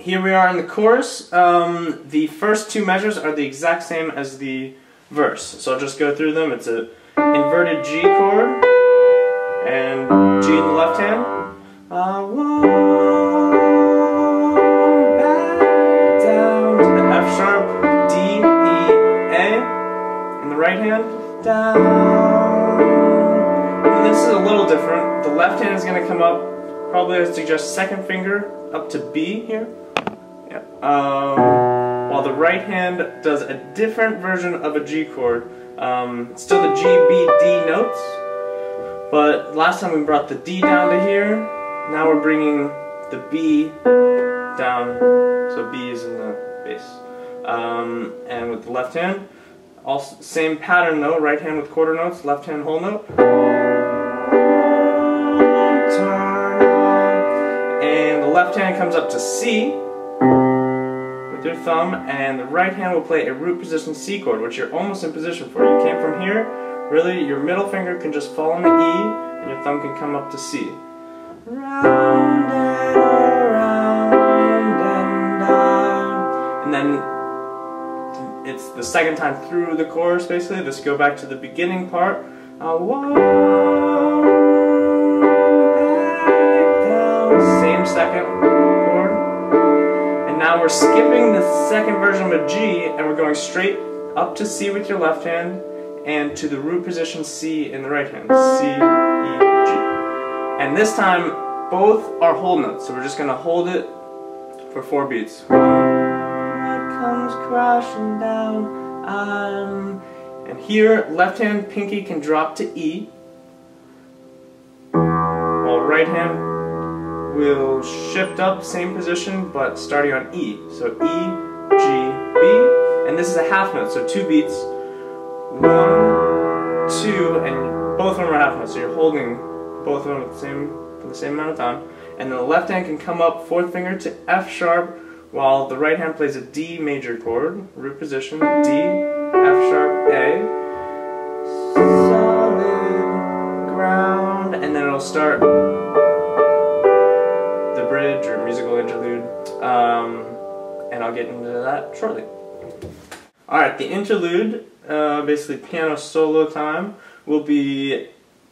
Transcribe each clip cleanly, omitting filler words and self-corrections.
here we are in the chorus. The first two measures are the exact same as the verse. So I'll just go through them. It's an inverted G chord and G in the left hand. One back down to the F sharp, D, E, A in the right hand. Down. And this is a little different. The left hand is going to come up, probably I suggest second finger up to B here. Yeah. While the right hand does a different version of a G chord. Still the G, B, D notes, but last time we brought the D down to here. Now we're bringing the B down, so B is in the bass. And with the left hand, also same pattern though, right hand with quarter notes, left hand whole note. And the left hand comes up to C with your thumb, and the right hand will play a root position C chord, which you're almost in position for. You came from here, really your middle finger can just fall on the E, and your thumb can come up to C. Round and around and down. And then it's the second time through the chorus, basically. Let's go back to the beginning part. One, back down. Same second chord. And now we're skipping the second version of a G, and we're going straight up to C with your left hand, and to the root position C in the right hand. C, E, G. And this time, both are whole notes, so we're just going to hold it for 4 beats. What comes crashing down, and here, left hand pinky can drop to E, while right hand will shift up, same position, but starting on E. So E, G, B, and this is a half note, so 2 beats. 1, 2, and both of them are half notes, so you're holding both of them for the same amount of time. And then the left hand can come up, 4th finger to F sharp, while the right hand plays a D major chord, root position, D, F sharp, A, solid ground, and then it'll start the bridge or musical interlude, and I'll get into that shortly. Alright, the interlude, basically piano solo time, will be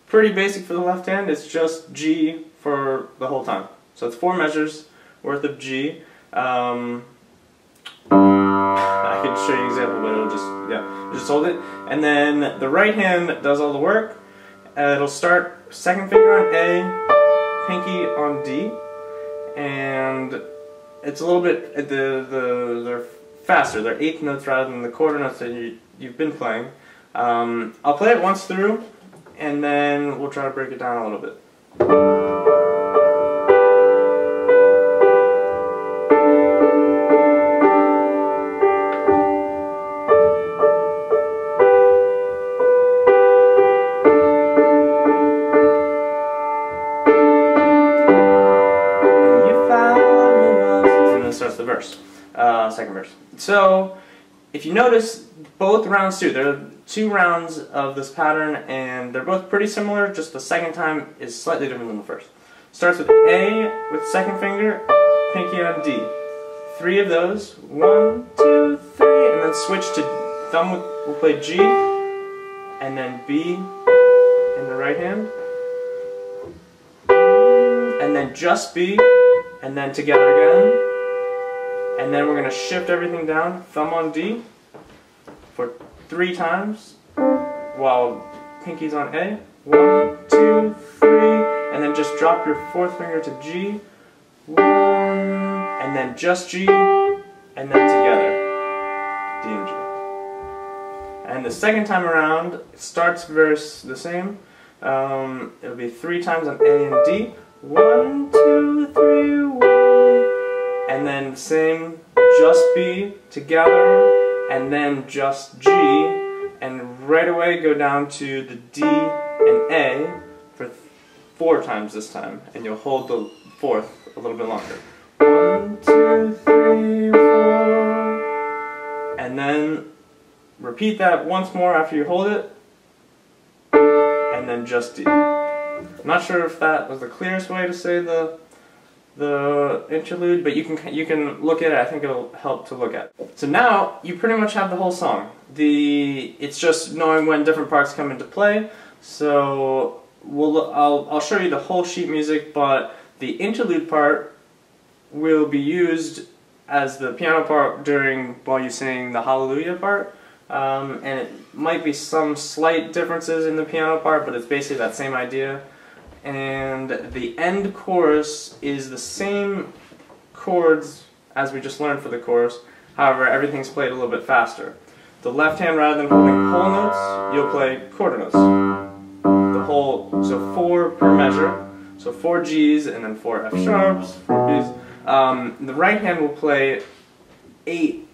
pretty basic for the left hand. It's just G for the whole time. So it's 4 measures worth of G. I could show you an example, but it'll just hold it. And then the right hand does all the work. It'll start second finger on A, pinky on D, and it's a little bit they're faster. They're 8th notes rather than the quarter notes that you've been playing. I'll play it once through, and then we'll try to break it down a little bit. Starts the verse, second verse. So, if you notice, both rounds too, there are 2 rounds of this pattern, and they're both pretty similar, just the second time is slightly different than the first. Starts with A with second finger, pinky on D. 3 of those, 1, 2, 3, and then switch to thumb, we'll play G, and then B in the right hand, and then just B, and then together again. And then we're going to shift everything down, thumb on D for 3 times, while pinky's on A. 1, 2, 3, and then just drop your 4th finger to G. 1, and then just G, and then together, D and G. And the second time around, it starts verse the same. It'll be 3 times on A and D. 1, 2, 3, 1. And then same, just B together, and then just G, and right away go down to the D and A for 4 times this time, and you'll hold the 4th a little bit longer. 1, 2, 3, 4, and then repeat that once more after you hold it, and then just D. I'm not sure if that was the clearest way to say the the interlude, but you can look at it. I think it'll help to look at. So now you pretty much have the whole song. It's just knowing when different parts come into play. So I'll show you the whole sheet music, but the interlude part will be used as the piano part while you sing the Hallelujah part. And it might be some slight differences in the piano part, but it's basically that same idea. And the end chorus is the same chords as we just learned for the chorus. However, everything's played a little bit faster. The left hand, rather than holding whole notes, you'll play quarter notes. So 4 per measure. So 4 G's and then 4 F sharps, 4 B's. The right hand will play 8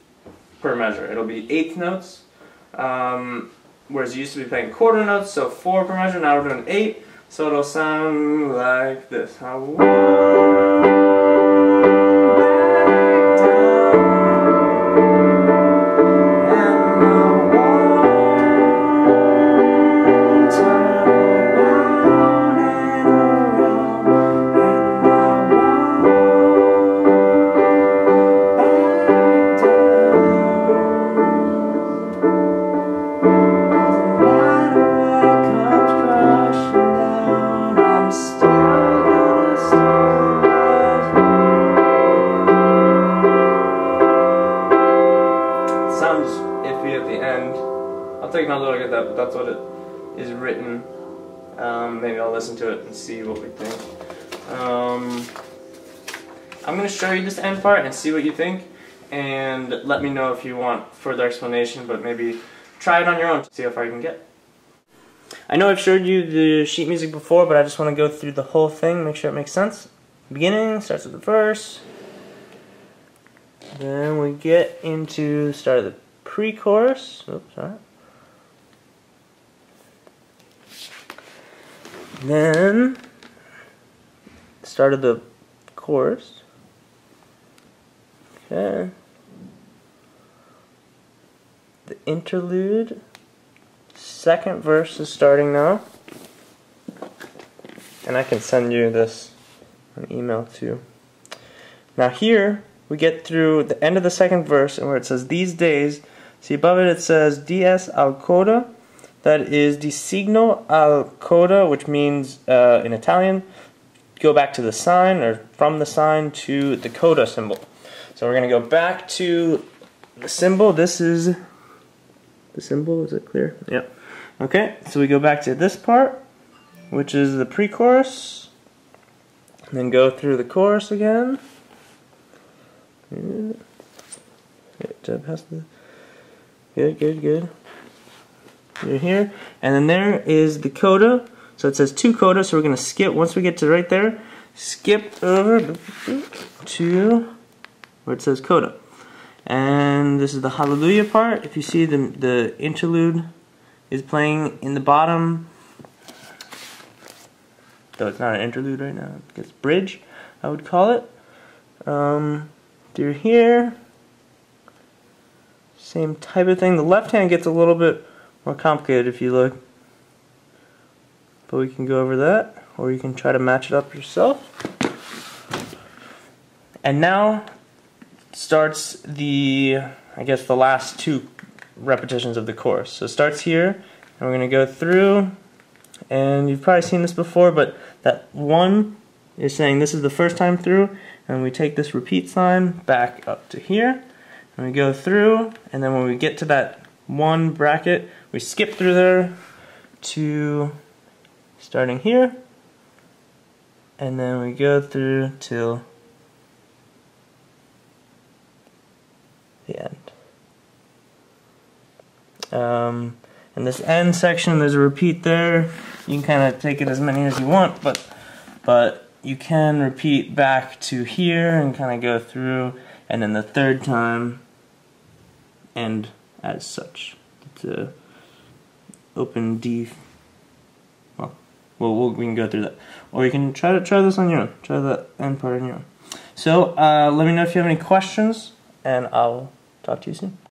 per measure. It'll be eighth notes. Whereas you used to be playing quarter notes, so 4 per measure, now we're doing 8. So it'll sound like this. Sounds iffy at the end. I'll take another look at that, but that's what it is written. Maybe I'll listen to it and see what we think. I'm going to show you this end part and see what you think, and let me know if you want further explanation, but maybe try it on your own to see how far you can get. I know I've showed you the sheet music before, but I just want to go through the whole thing, make sure it makes sense. Beginning starts with the verse. Then we get into the start of the pre-chorus. Oops, sorry. Then start of the chorus. Okay. The interlude. Second verse is starting now. And I can send you this an email too. Now here we get through the end of the second verse, and where it says these days, see above it says dies al coda. That is the signo al coda, which means in Italian, go back to the sign, or from the sign to the coda symbol. So we're going to go back to the symbol. This is the symbol, is it clear? Yep. Okay, so we go back to this part, which is the pre-chorus, and then go through the chorus again. Good, good. You're here, and then there is the coda. So it says 2 coda, so we're going to skip, once we get to right there, skip over to where it says coda. And this is the Hallelujah part. If you see the interlude is playing in the bottom, though it's not an interlude right now, it's bridge, I would call it. Through here, same type of thing. The left hand gets a little bit more complicated if you look, but we can go over that, or you can try to match it up yourself. And now starts I guess the last 2 repetitions of the chorus. So it starts here, and we're going to go through, and you've probably seen this before, but that 1 is saying this is the first time through, and we take this repeat sign back up to here, and we go through, and then when we get to that 1 bracket, we skip through there to starting here, and then we go through till the end. In this end section, there's a repeat there. You can kind of take it as many as you want, but you can repeat back to here and kind of go through, and then the third time end as such. It's a open D. Well, we can go through that, or you can try this on your own. Try that end part on your own. So let me know if you have any questions, and I'll talk to you soon.